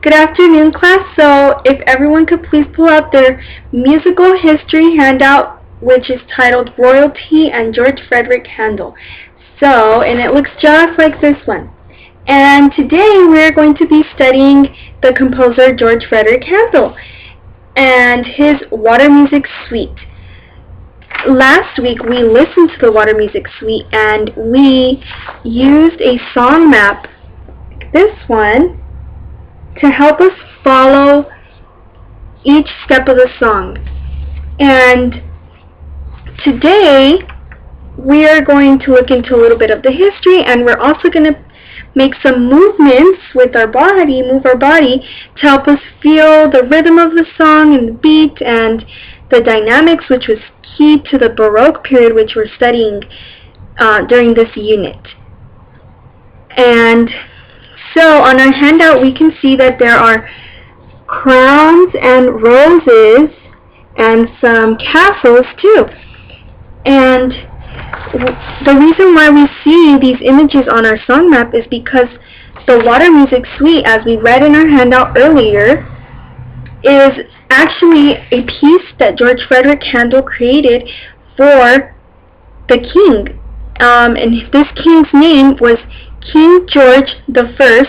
Good afternoon, class. So if everyone could please pull out their musical history handout, which is titled Royalty and George Frideric Handel. And it looks just like this one. And today we're going to be studying the composer George Frideric Handel and his Water Music Suite. Last week we listened to the Water Music Suite and we used a song map, this one, to help us follow each step of the song. And today we are going to look into a little bit of the history, and we're also going to make some movements with our body, move our body to help us feel the rhythm of the song and the beat and the dynamics, which was key to the Baroque period, which we're studying during this unit. And so on our handout we can see that there are crowns and roses and some castles too. And the reason why we see these images on our song map is because the Water Music Suite, as we read in our handout earlier, is actually a piece that George Frideric Handel created for the king. And this king's name was King George I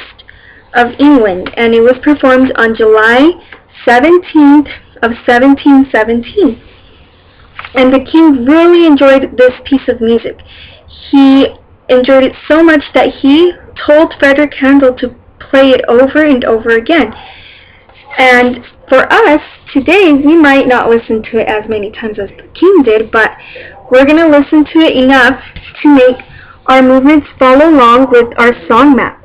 of England, and it was performed on July 17th of 1717. And the king really enjoyed this piece of music. He enjoyed it so much that he told Frideric Handel to play it over and over again. And for us, today, we might not listen to it as many times as the king did, but we're going to listen to it enough to make our movements follow along with our song map.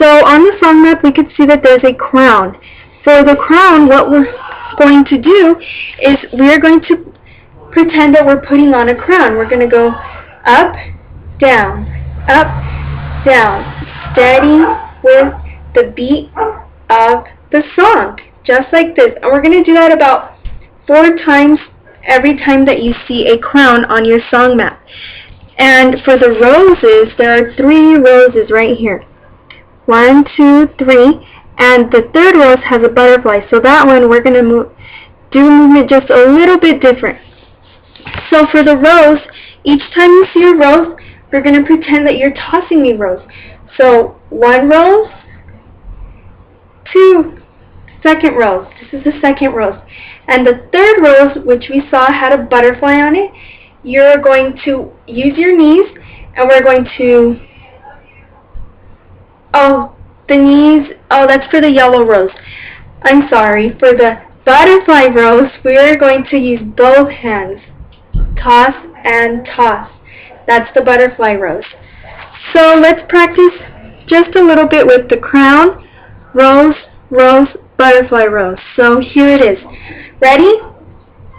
So on the song map, we could see that there's a crown. For the crown, what we're going to do is we're going to pretend that we're putting on a crown. We're going to go up, down, steady with the beat of the song, just like this. And we're going to do that about 4 times every time that you see a crown on your song map. And for the roses, there are 3 roses right here. 1, 2, 3, and the 3rd rose has a butterfly. So that one we're going to do a movement just a little bit different. So for the rose, each time you see a rose, we're going to pretend that you're tossing a rose. So 1 rose, 2, 2nd rose. This is the 2nd rose. And the 3rd rose, which we saw had a butterfly on it, you're going to use your knees, and we're going to, the knees, that's for the yellow rose. I'm sorry, for the butterfly rose, we're going to use both hands. Toss and toss. That's the butterfly rose. So let's practice just a little bit with the crown, rose, rose, butterfly rose. So here it is. Ready?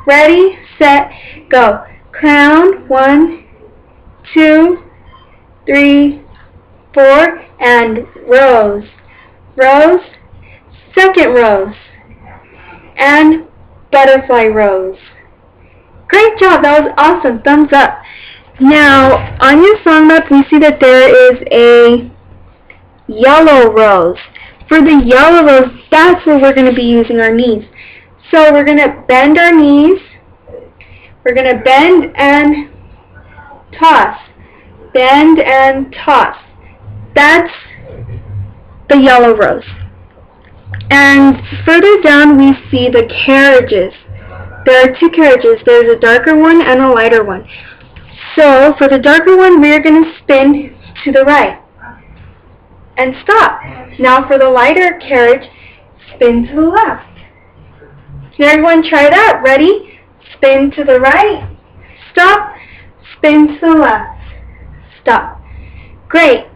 Ready, set, go. Crown, 1, 2, 3, 4, and rose, rose, 2nd rose, and butterfly rose. Great job, that was awesome, thumbs up. Now, on your song map, we see that there is a yellow rose. For the yellow rose, that's where we're going to be using our knees. So we're going to bend our knees. We're going to bend and toss. Bend and toss. That's the yellow rose. And further down we see the carriages. There are 2 carriages. There's a darker one and a lighter one. So for the darker one, we're going to spin to the right and stop. Now for the lighter carriage, spin to the left. Can everyone try that? Ready? Spin to the right, stop, spin to the left, stop. Great.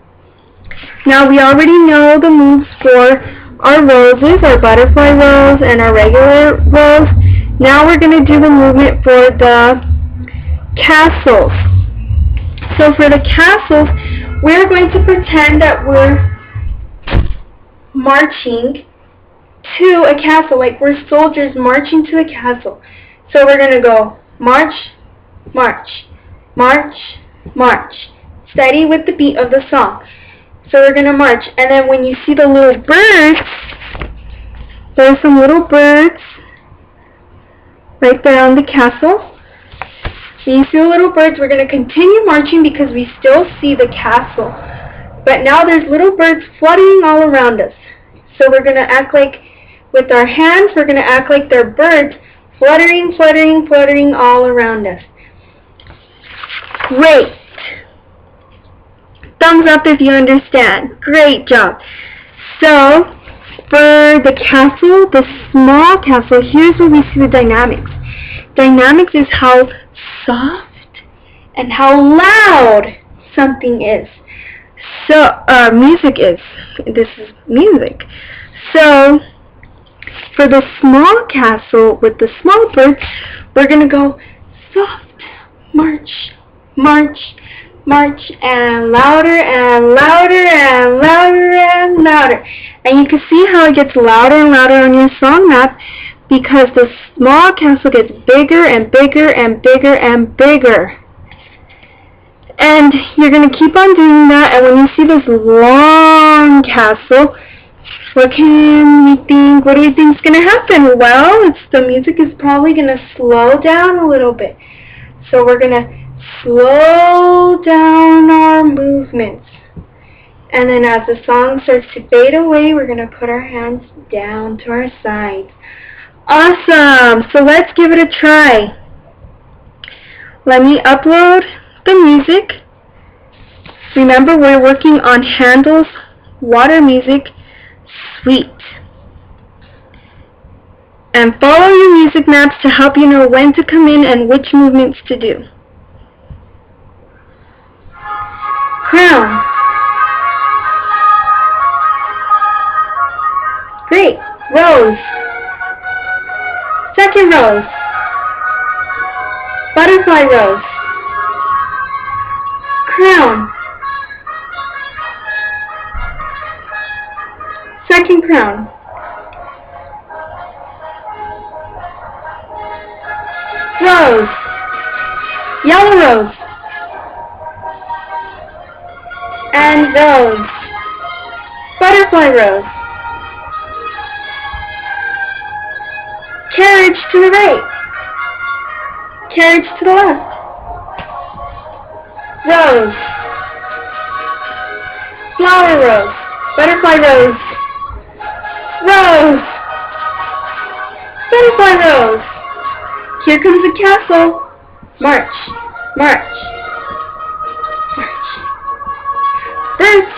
Now we already know the moves for our roses, our butterfly rose and our regular rose. Now we're going to do the movement for the castles. So for the castles, we're going to pretend that we're marching to a castle, like we're soldiers marching to a castle. So we're going to go march, march, march, march, steady with the beat of the song. So we're going to march, and then when you see the little birds, There are some little birds right there on the castle. You see the little birds. We're going to continue marching because we still see the castle. But now there's little birds fluttering all around us. So we're going to act like, with our hands, we're going to act like they're birds fluttering, fluttering, fluttering all around us. Great. Thumbs up if you understand. Great job. So, for the castle, the small castle, here's where we see the dynamics. Dynamics is how soft and how loud something is. So, music is. This is music. So, for the small castle with the small birds, we're going to go soft, march, march, march, and louder and louder and louder and louder. And you can see how it gets louder and louder on your song map because the small castle gets bigger and bigger and bigger and bigger. And you're going to keep on doing that, and when you see this long castle, what do we think is going to happen? Well, the music is probably going to slow down a little bit. So we're going to slow down our movements. And then as the song starts to fade away, we're going to put our hands down to our sides. Awesome! So let's give it a try. Let me upload the music. Remember, we're working on Handel's Water Music Suite. And follow your music maps to help you know when to come in and which movements to do. Crown. Great. Rose. Second rose. Butterfly rose. Crown. Second crown. Rose. Yellow rose. And rose. Butterfly rose. Carriage to the right. Carriage to the left. Rose. Flower rose. Butterfly rose. Rose. Butterfly rose. Here comes the castle. March. March. March. Birds.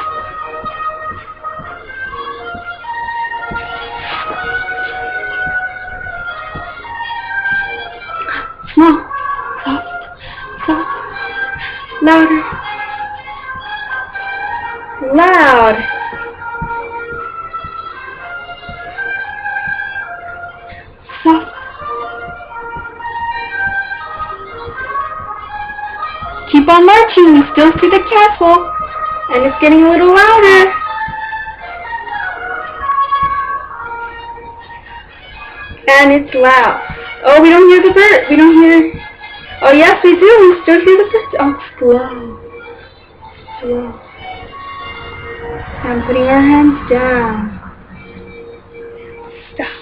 Small. Soft. Soft. Louder. Loud. Soft. Keep on marching. We still see the castle. And it's getting a little louder. And it's loud. Oh, we don't hear the bird. We don't hear... Oh, yes, we do. We still hear the birds. Oh, slow. Slow. I'm putting our hands down. Stop.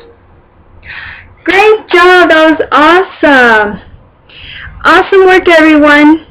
Great job. That was awesome. Awesome work, everyone.